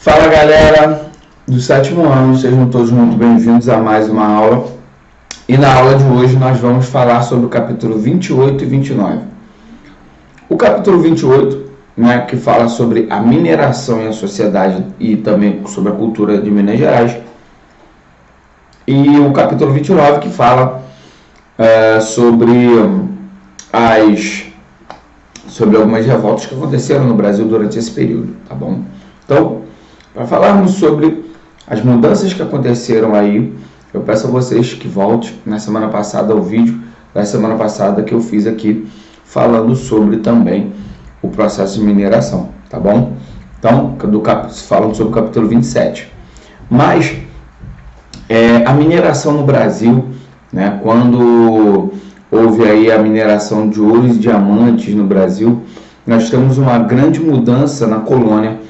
Fala galera do sétimo ano, sejam todos muito bem-vindos a mais uma aula. E na aula de hoje nós vamos falar sobre o capítulo 28 e 29. O capítulo 28, que fala sobre a mineração e a sociedade e também sobre a cultura de Minas Gerais. E o capítulo 29 que fala sobre algumas revoltas que aconteceram no Brasil durante esse período, tá bom? Então, para falarmos sobre as mudanças que aconteceram aí, eu peço a vocês que voltem na semana passada ao vídeo da semana passada que eu fiz aqui, falando sobre também o processo de mineração, tá bom? Então, falando sobre o capítulo 27. Mas, a mineração no Brasil, quando houve aí a mineração de ouro e diamantes no Brasil, nós temos uma grande mudança na colônia.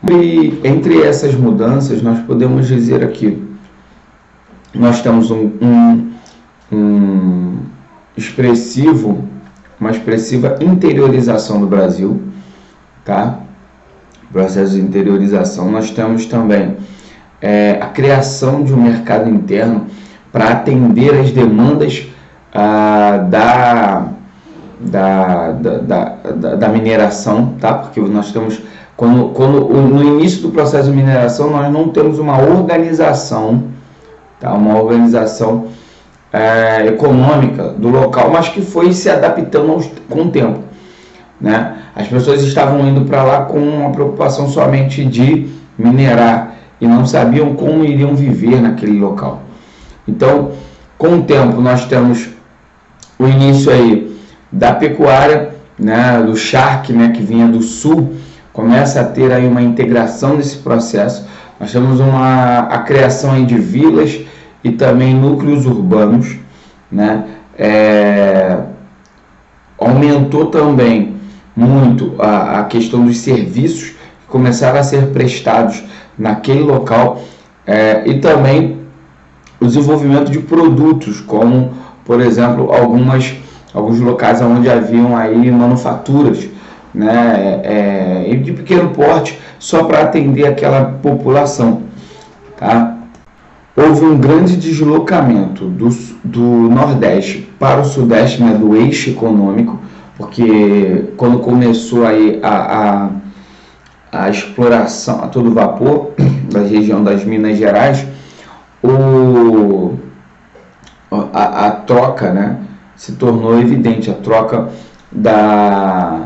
E entre essas mudanças, nós podemos dizer aqui, nós temos uma expressiva interiorização do Brasil, tá? Processo de interiorização. Nós temos também a criação de um mercado interno para atender as demandas da mineração, tá? Porque nós temos no início do processo de mineração, nós não temos uma organização, tá? Uma organização econômica do local, mas que foi se adaptando com o tempo, né? As pessoas estavam indo para lá com uma preocupação somente de minerar e não sabiam como iriam viver naquele local. Então, com o tempo, nós temos o início aí da pecuária, do charque, que vinha do sul, começa a ter aí uma integração desse processo. Nós temos a criação aí de vilas e também núcleos urbanos, aumentou também muito a questão dos serviços que começaram a ser prestados naquele local, e também o desenvolvimento de produtos, como, por exemplo, alguns locais onde haviam aí manufaturas, de pequeno porte, só para atender aquela população, tá? Houve um grande deslocamento do Nordeste para o Sudeste, do eixo econômico, porque quando começou aí a exploração a todo vapor da região das Minas Gerais, a troca, se tornou evidente, a troca da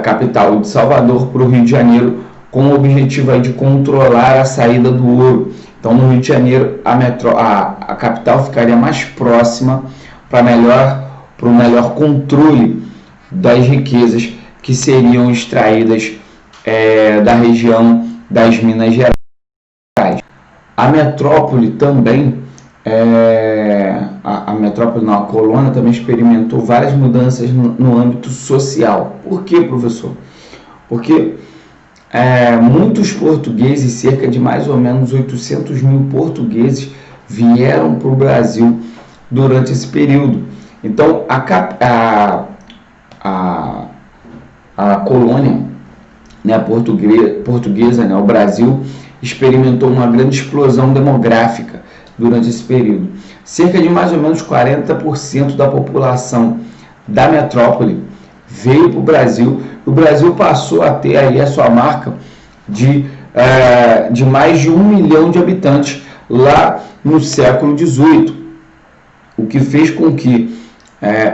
capital de Salvador para o Rio de Janeiro, com o objetivo aí de controlar a saída do ouro. Então, no Rio de Janeiro, a capital ficaria mais próxima para o melhor controle das riquezas que seriam extraídas da região das Minas Gerais. A metrópole também, a colônia também experimentou várias mudanças no âmbito social. Por quê, professor? Porque muitos portugueses, cerca de mais ou menos 800 mil portugueses, vieram para o Brasil durante esse período. Então, a colônia portuguesa, o Brasil, experimentou uma grande explosão demográfica durante esse período. Cerca de mais ou menos 40% da população da metrópole veio para o Brasil. O Brasil passou a ter aí a sua marca de mais de 1 milhão de habitantes lá no século XVIII, o que fez com que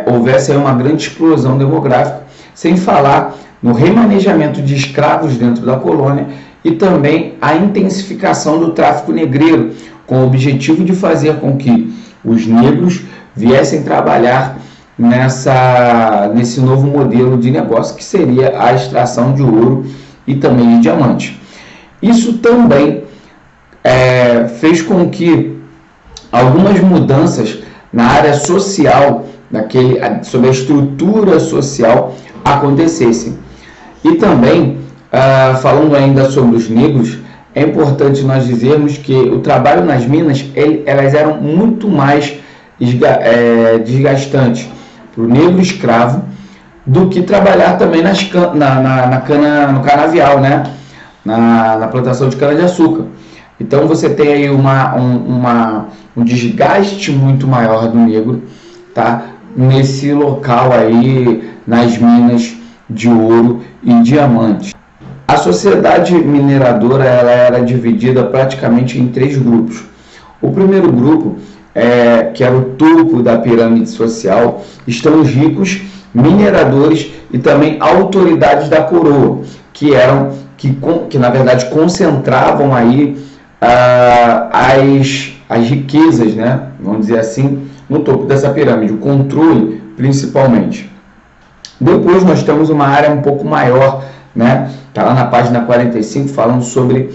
houvesse aí uma grande explosão demográfica, sem falar no remanejamento de escravos dentro da colônia e também a intensificação do tráfico negreiro, com o objetivo de fazer com que os negros viessem trabalhar nesse novo modelo de negócio, que seria a extração de ouro e também de diamante. Isso também fez com que algumas mudanças na área social, sobre a estrutura social, acontecessem. E também, falando ainda sobre os negros, é importante nós dizermos que o trabalho nas minas, elas eram muito mais desgastantes para o negro escravo do que trabalhar também no canavial, na plantação de cana-de-açúcar. Então você tem aí um desgaste muito maior do negro, tá? Nesse local aí, nas minas de ouro e diamantes. A sociedade mineradora ela era dividida praticamente em 3 grupos. O primeiro grupo, que era o topo da pirâmide social, estão os ricos, mineradores e também autoridades da coroa, que na verdade concentravam aí as riquezas, né? Vamos dizer assim, no topo dessa pirâmide, o controle principalmente. Depois nós temos uma área um pouco maior, né? Está lá na página 45 falando sobre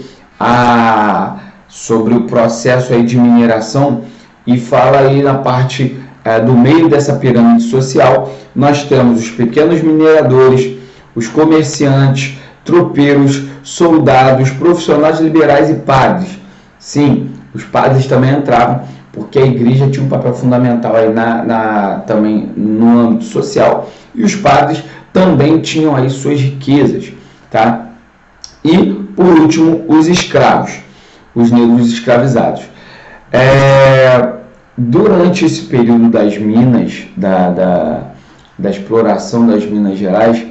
o processo aí de mineração, e fala aí na parte do meio dessa pirâmide social, nós temos os pequenos mineradores, os comerciantes, tropeiros, soldados, profissionais liberais e padres. Sim, os padres também entravam, porque a igreja tinha um papel fundamental aí também no âmbito social, e os padres também tinham aí suas riquezas, tá? E, por último, os escravos, os negros escravizados. Durante esse período das minas, da exploração das Minas Gerais,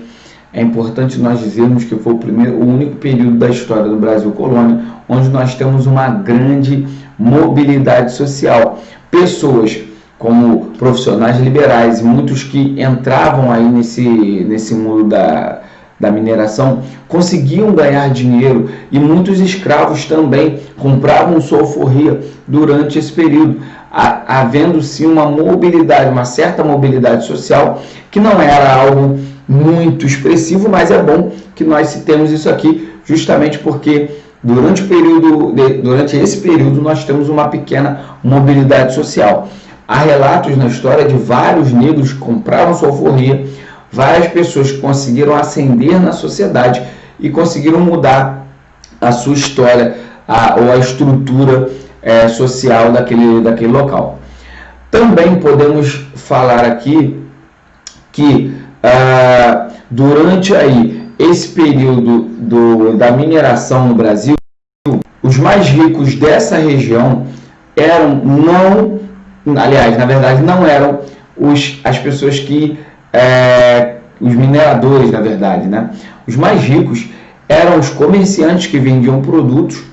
é importante nós dizermos que foi o único período da história do Brasil colônia onde nós temos uma grande mobilidade social. Pessoas como profissionais liberais e muitos que entravam aí nesse mundo da mineração conseguiam ganhar dinheiro, e muitos escravos também compravam sua alforria durante esse período, havendo sim uma certa mobilidade social, que não era algo muito expressivo, mas é bom que nós citemos isso aqui, justamente porque durante esse período nós temos uma pequena mobilidade social. Há relatos na história de vários negros que compraram sua alforria, várias pessoas que conseguiram ascender na sociedade e conseguiram mudar a sua história ou a estrutura social daquele local. Também podemos falar aqui que durante aí esse período da mineração no Brasil, os mais ricos dessa região não eram as pessoas que os mineradores, na verdade, né? Os mais ricos eram os comerciantes que vendiam produtos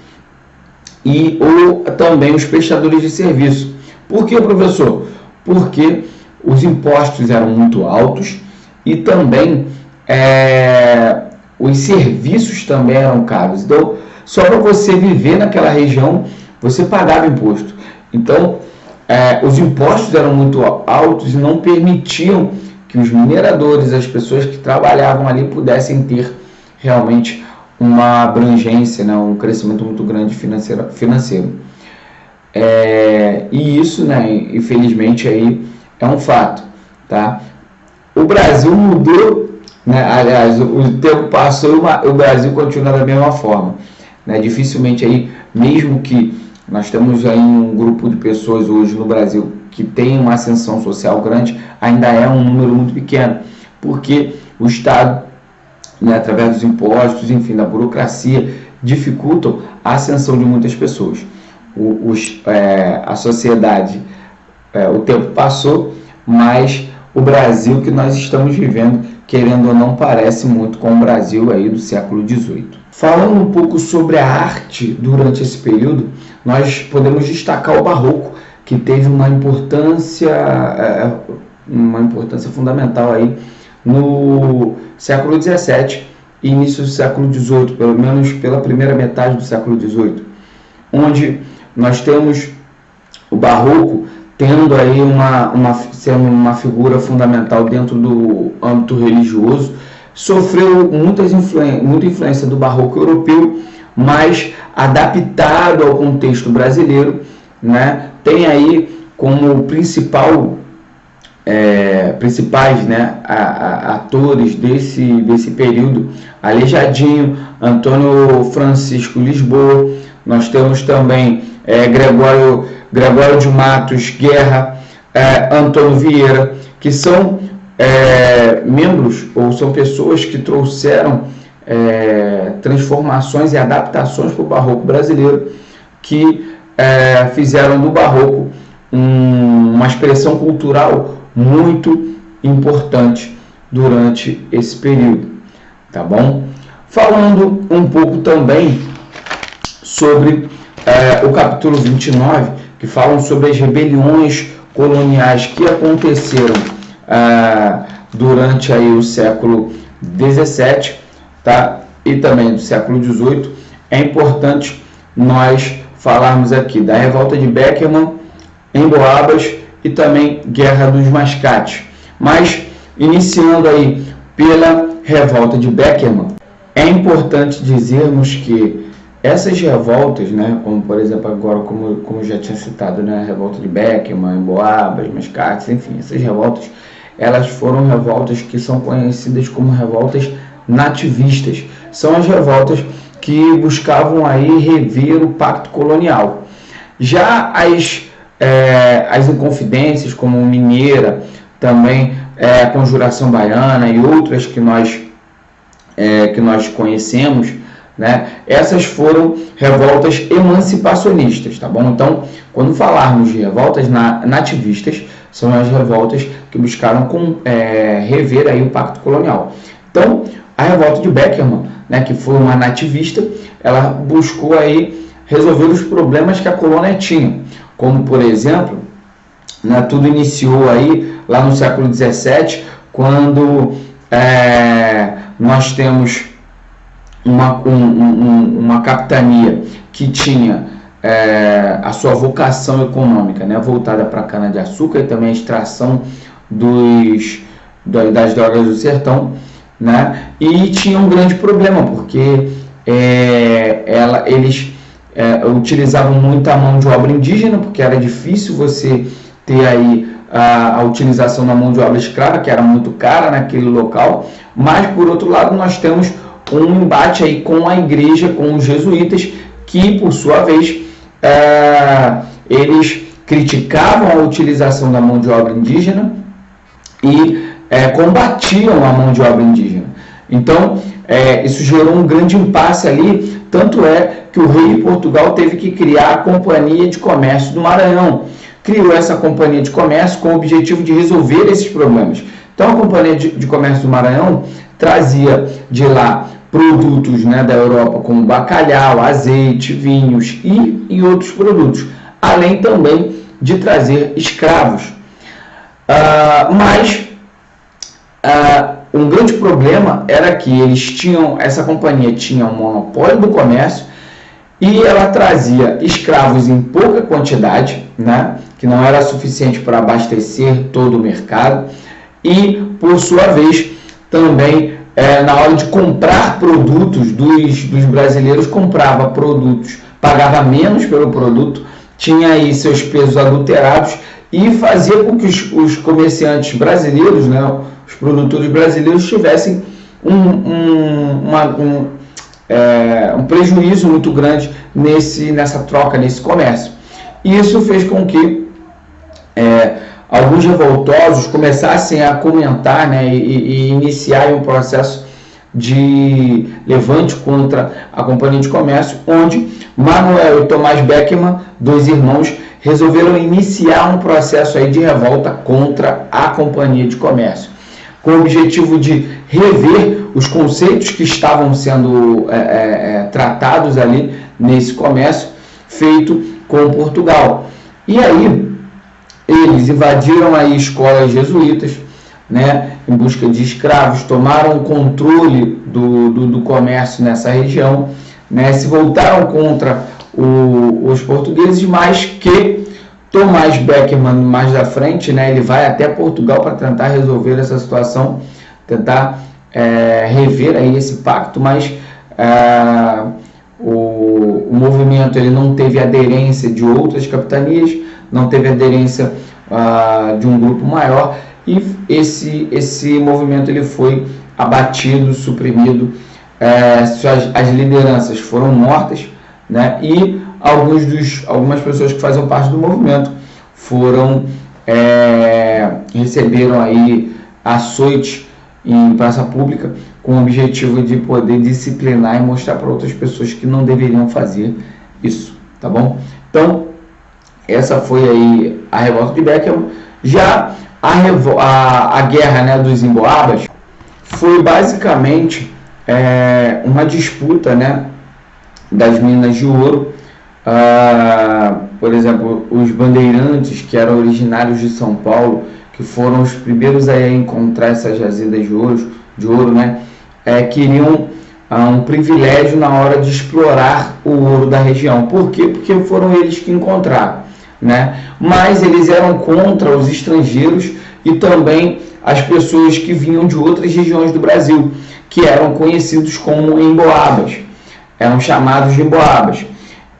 ou também os prestadores de serviço. Por que, professor? Porque os impostos eram muito altos e também os serviços também eram caros. Então, só para você viver naquela região, você pagava imposto. Então, os impostos eram muito altos e não permitiam que os mineradores, as pessoas que trabalhavam ali, pudessem ter realmente uma abrangência, né, um crescimento muito grande financeiro. E isso, né, infelizmente, aí é um fato, tá? O Brasil mudou, né? Aliás, o tempo passou e o Brasil continua da mesma forma, né? Dificilmente aí, mesmo que nós temos aí um grupo de pessoas hoje no Brasil que tem uma ascensão social grande, ainda é um número muito pequeno, porque o Estado, né, através dos impostos, enfim, da burocracia, dificultam a ascensão de muitas pessoas. A sociedade, o tempo passou, mas o Brasil que nós estamos vivendo, querendo ou não, parece muito com o Brasil aí do século XVIII. Falando um pouco sobre a arte durante esse período, nós podemos destacar o Barroco, que teve uma importância fundamental aí no século XVII e início do século XVIII, pelo menos pela primeira metade do século XVIII, onde nós temos o Barroco tendo aí sendo uma figura fundamental dentro do âmbito religioso. Sofreu muita influência do Barroco europeu, mas adaptado ao contexto brasileiro, né? Tem aí como principais, né, atores desse período Aleijadinho, Antônio Francisco Lisboa. Nós temos também Gregório de Matos Guerra, Antônio Vieira, que são membros ou são pessoas que trouxeram transformações e adaptações para o barroco brasileiro que fizeram do barroco uma expressão cultural muito importante durante esse período, tá bom? Falando um pouco também sobre o capítulo 29, que falam sobre as rebeliões coloniais que aconteceram durante aí o século 17, tá? E também do século 18. É importante nós falarmos aqui da revolta de Beckerman, Emboabas e também Guerra dos Mascates. Mas, iniciando aí pela revolta de Beckerman, é importante dizermos que essas revoltas, né, como por exemplo agora, como já tinha citado, né, a revolta de Beckerman, Emboabas, Mascates, enfim, essas revoltas, elas foram revoltas que são conhecidas como revoltas nativistas. São as revoltas que buscavam aí rever o pacto colonial. Já as inconfidências, como Mineira, também a Conjuração Baiana e outras que nós conhecemos, né? Essas foram revoltas emancipacionistas, tá bom? Então, quando falarmos de revoltas nativistas, são as revoltas que buscaram rever aí o pacto colonial. Então, a revolta de Beckerman, né, que foi uma nativista, ela buscou aí resolver os problemas que a colônia tinha, como por exemplo, né, tudo iniciou aí lá no século XVII, quando nós temos uma capitania que tinha a sua vocação econômica, né, voltada para a cana-de-açúcar e também a extração das drogas do sertão, né, e tinha um grande problema, porque eles utilizavam muito a mão de obra indígena, porque era difícil você ter aí a utilização da mão de obra escrava, que era muito cara naquele local, mas por outro lado nós temos um embate aí com a igreja, com os jesuítas, que por sua vez eles criticavam a utilização da mão de obra indígena e combatiam a mão de obra indígena. Então isso gerou um grande impasse ali, tanto é que o rei de Portugal teve que criar a Companhia de Comércio do Maranhão. Criou essa Companhia de Comércio com o objetivo de resolver esses problemas. Então a Companhia de Comércio do Maranhão trazia de lá produtos, né, da Europa, como bacalhau, azeite, vinhos e outros produtos, além também de trazer escravos. Mas um grande problema era que essa companhia tinha um monopólio do comércio e ela trazia escravos em pouca quantidade, né, que não era suficiente para abastecer todo o mercado, e por sua vez também na hora de comprar produtos dos brasileiros, comprava produtos, pagava menos pelo produto, tinha aí seus pesos adulterados e fazia com que os comerciantes brasileiros, né, os produtores brasileiros tivessem um prejuízo muito grande nessa troca, nesse comércio. E isso fez com que alguns revoltosos começassem a comentar, né, e iniciar um processo de levante contra a Companhia de Comércio, onde Manuel e Tomás Beckerman, dois irmãos, resolveram iniciar um processo aí de revolta contra a Companhia de Comércio, com o objetivo de rever os conceitos que estavam sendo tratados ali nesse comércio feito com Portugal. E aí eles invadiram aí escolas jesuítas, né, em busca de escravos, tomaram o controle do comércio nessa região, né, se voltaram contra os portugueses, mas que Tomás Beckerman, mais da frente, né, ele vai até Portugal para tentar resolver essa situação, tentar rever aí esse pacto, mas o movimento ele não teve aderência de outras capitanias, não teve aderência de um grupo maior, e esse movimento ele foi abatido, suprimido, as lideranças foram mortas, né, e algumas pessoas que faziam parte do movimento receberam aí açoites em praça pública, com o objetivo de poder disciplinar e mostrar para outras pessoas que não deveriam fazer isso, tá bom? Então, essa foi aí a revolta de Beckham. Já a guerra, né, dos Emboabas foi basicamente uma disputa, né, das minas de ouro. Por exemplo, os bandeirantes, que eram originários de São Paulo, que foram os primeiros a encontrar essas jazidas de ouro, né, queriam um privilégio na hora de explorar o ouro da região. Por quê? Porque foram eles que encontraram, né? Mas eles eram contra os estrangeiros e também as pessoas que vinham de outras regiões do Brasil, que eram conhecidos como emboabas, eram chamados de emboabas.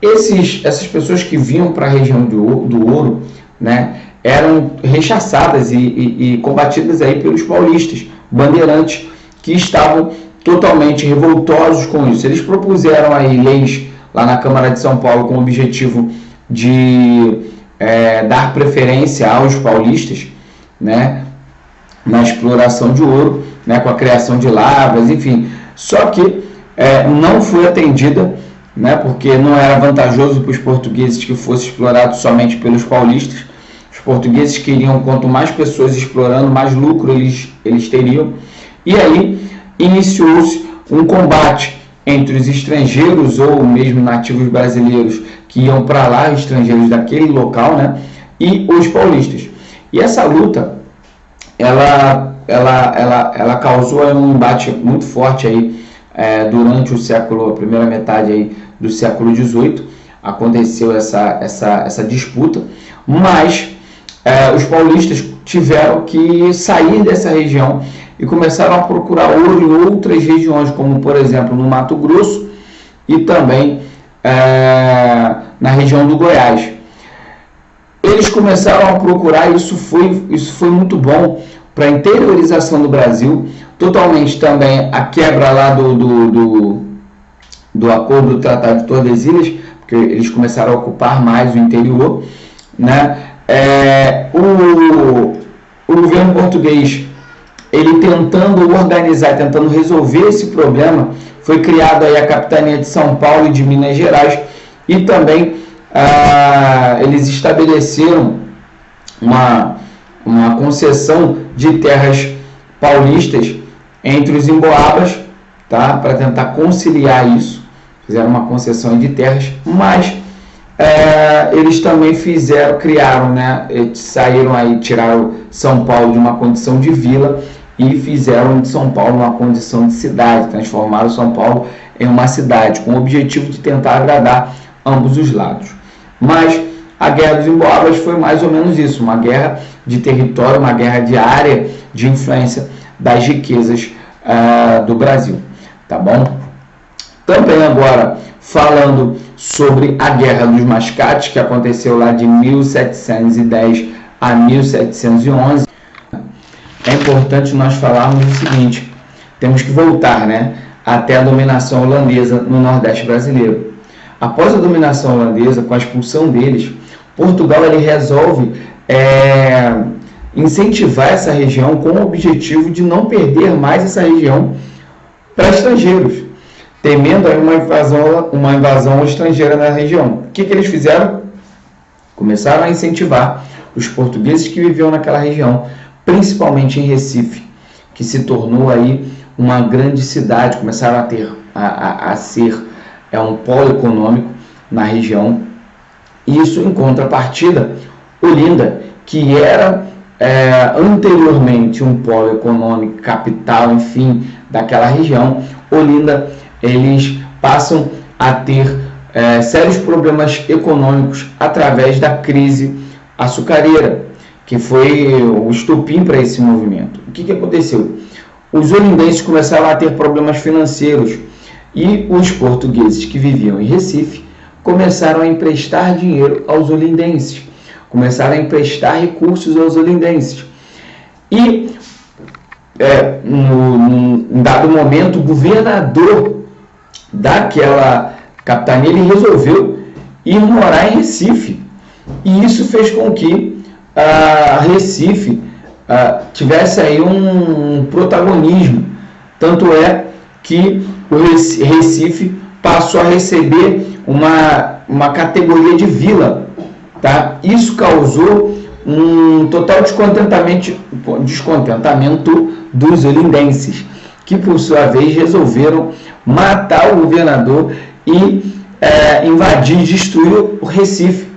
Essas pessoas que vinham para a região do ouro, né, eram rechaçadas e combatidas aí pelos paulistas, bandeirantes, que estavam totalmente revoltosos com isso. Eles propuseram aí leis lá na Câmara de São Paulo com o objetivo de dar preferência aos paulistas, né, na exploração de ouro, né, com a criação de lavras, enfim. Só que não foi atendida, né, porque não era vantajoso para os portugueses que fosse explorado somente pelos paulistas. Os portugueses queriam, quanto mais pessoas explorando, mais lucro eles teriam. E aí iniciou-se um combate entre os estrangeiros ou mesmo nativos brasileiros que iam para lá, estrangeiros daquele local, né, e os paulistas. E essa luta, ela causou um embate muito forte aí durante a primeira metade aí do século XVIII. Aconteceu essa disputa, mas os paulistas tiveram que sair dessa região e começaram a procurar ouro em outras regiões, como por exemplo no Mato Grosso e também na região do Goiás. Eles começram a procurar, isso foi muito bom para a interiorização do Brasil, totalmente também a quebra lá do acordo do Tratado de Tordesilhas, porque eles começaram a ocupar mais o interior, né? O governo português, ele tentando organizar, tentando resolver esse problema, foi criada aí a Capitania de São Paulo e de Minas Gerais, e também eles estabeleceram uma concessão de terras paulistas entre os emboabas, tá? Para tentar conciliar isso, fizeram uma concessão de terras, mas eles também criaram, né? Saíram aí, tiraram São Paulo de uma condição de vila e fizeram de São Paulo uma condição de cidade, transformaram São Paulo em uma cidade, com o objetivo de tentar agradar ambos os lados. Mas a Guerra dos Emboabas foi mais ou menos isso, uma guerra de território, uma guerra de área de influência das riquezas do Brasil, tá bom? Também agora falando sobre a Guerra dos Mascates, que aconteceu lá de 1710 a 1711, é importante nós falarmos o seguinte: temos que voltar, né, até a dominação holandesa no Nordeste brasileiro. Após a dominação holandesa, com a expulsão deles, Portugal ele resolve incentivar essa região com o objetivo de não perder mais essa região para estrangeiros, temendo aí uma invasão estrangeira na região. O que eles fizeram? Começaram a incentivar os portugueses que viviam naquela região, principalmente em Recife, que se tornou aí uma grande cidade, começaram a ser um polo econômico na região. E isso em contrapartida, Olinda, que era anteriormente um polo econômico, capital, enfim, daquela região, Olinda, eles passam a ter sérios problemas econômicos através da crise açucareira, que foi o estopim para esse movimento. O que aconteceu? Os olindenses começaram a ter problemas financeiros e os portugueses que viviam em Recife começaram a emprestar dinheiro aos olindenses, começaram a emprestar recursos aos olindenses. E, em dado momento, o governador daquela capitania ele resolveu ir morar em Recife. E isso fez com que Recife tivesse aí um protagonismo Tanto é que o Recife passou a receber uma categoria de vila, tá? Isso causou um total descontentamento dos olindenses, que por sua vez resolveram matar o governador e invadir e destruir o Recife.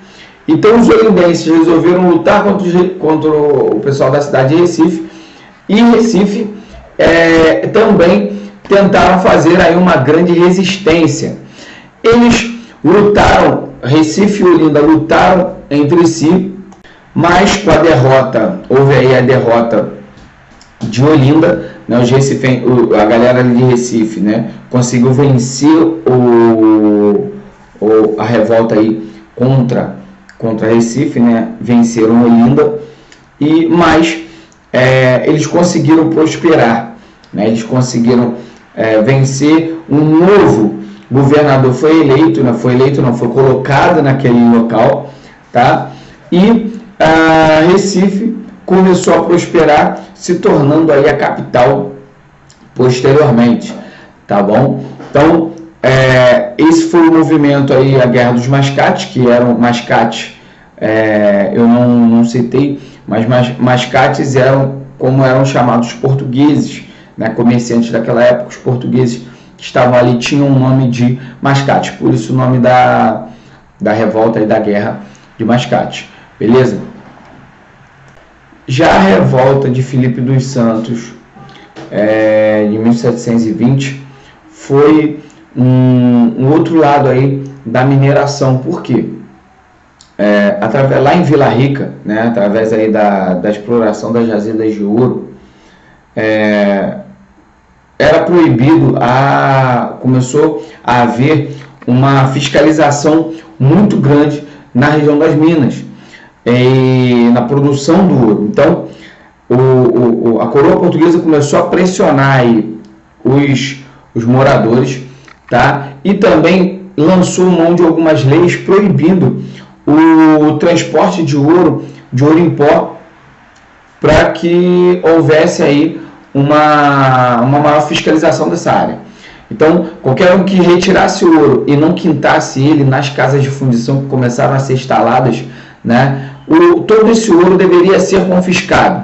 Então os olindenses resolveram lutar contra o pessoal da cidade de Recife, e Recife também tentaram fazer aí uma grande resistência. Eles lutaram, Recife e Olinda lutaram entre si, mas com a derrota, houve aí a derrota de Olinda, né, a galera de Recife, né, conseguiu vencer a revolta aí contra Recife, né, venceram Olinda, mas eles conseguiram prosperar, né, eles conseguiram vencer. Um novo governador foi colocado naquele local, tá? E Recife começou a prosperar, se tornando aí a capital posteriormente, tá bom? Então, esse foi o movimento aí, a Guerra dos Mascates, que eram mascates, eu não citei, mas mascates eram como eram chamados os portugueses, né, comerciantes daquela época. Os portugueses que estavam ali tinham o nome de mascates, por isso o nome da revolta e da Guerra de Mascate, beleza? Já a revolta de Filipe dos Santos, de 1720, foi um outro lado aí da mineração. Por quê? Lá em Vila Rica, né, através aí da exploração das jazidas de ouro, era proibido, começou a haver uma fiscalização muito grande na região das minas, na produção do ouro. Então, a coroa portuguesa começou a pressionar aí os moradores, tá? E também lançou mão de algumas leis proibindo o transporte de ouro em pó, para que houvesse aí uma maior fiscalização dessa área. Então, qualquer um que retirasse o ouro e não quintasse ele nas casas de fundição que começaram a ser instaladas, né, todo esse ouro deveria ser confiscado.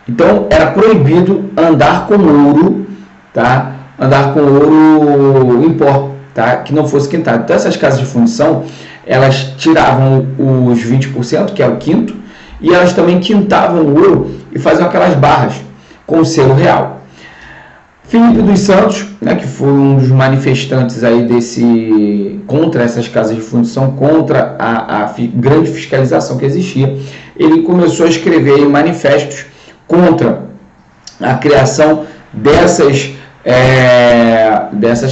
Então, era proibido andar com ouro, tá? Andar com ouro em pó, tá? Que não fosse quintado. Então, essas casas de fundição, elas tiravam os 20%, que é o quinto, e elas também quintavam o ouro e faziam aquelas barras com o selo real. Filipe dos Santos, né, que foi um dos manifestantes aí contra essas casas de fundição, contra a grande fiscalização que existia, ele começou a escrever aí manifestos contra a criação dessas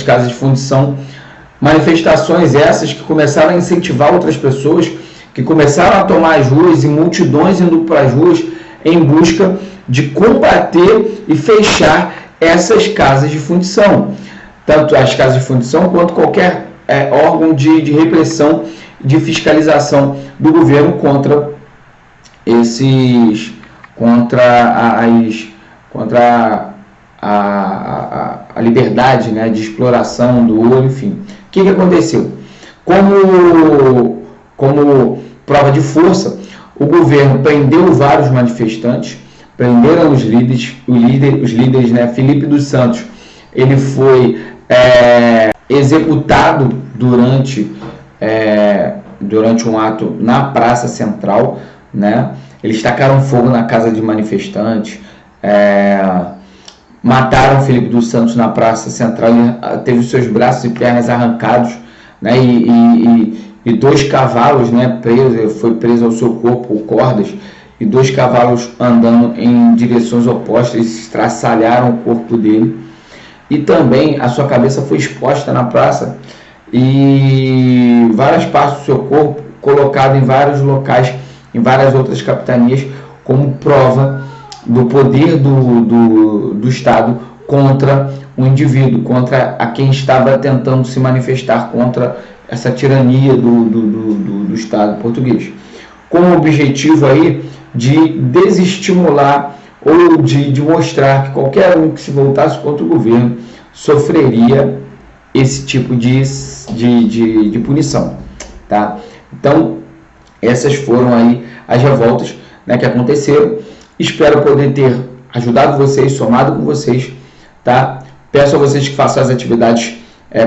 casas de fundição. Manifestações essas que começaram a incentivar outras pessoas, que começaram a tomar as ruas, e multidões indo para as ruas em busca de combater e fechar essas casas de fundição, tanto as casas de fundição quanto qualquer órgão de repressão, de fiscalização do governo contra a liberdade, né, de exploração do ouro, enfim. O que aconteceu? Como prova de força, o governo prendeu vários manifestantes, prenderam os líderes, né? Filipe dos Santos, ele foi executado durante um ato na Praça Central, né? Eles tacaram fogo na casa de manifestantes, mataram Filipe dos Santos na Praça Central. Ele teve os seus braços e pernas arrancados, né? E 2 cavalos, né, foi preso ao seu corpo, cordas, e 2 cavalos andando em direções opostas estraçalharam o corpo dele, e também a sua cabeça foi exposta na praça, e várias partes do seu corpo colocado em vários locais, em várias outras capitanias, como prova do poder do Estado contra o indivíduo, contra a quem estava tentando se manifestar contra essa tirania do Estado português, com o objetivo aí de desestimular ou de mostrar que qualquer um que se voltasse contra o governo sofreria esse tipo de punição, tá? Então, essas foram aí as revoltas, né, que aconteceram. Espero poder ter ajudado vocês, somado com vocês, tá? Peço a vocês que façam as atividades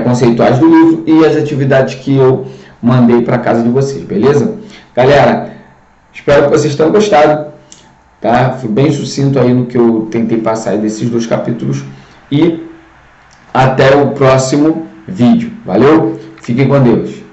conceituais do livro e as atividades que eu mandei para casa de vocês, beleza? Galera, espero que vocês tenham gostado, tá? Fui bem sucinto aí no que eu tentei passar aí desses 2 capítulos e até o próximo vídeo. Valeu? Fiquem com Deus.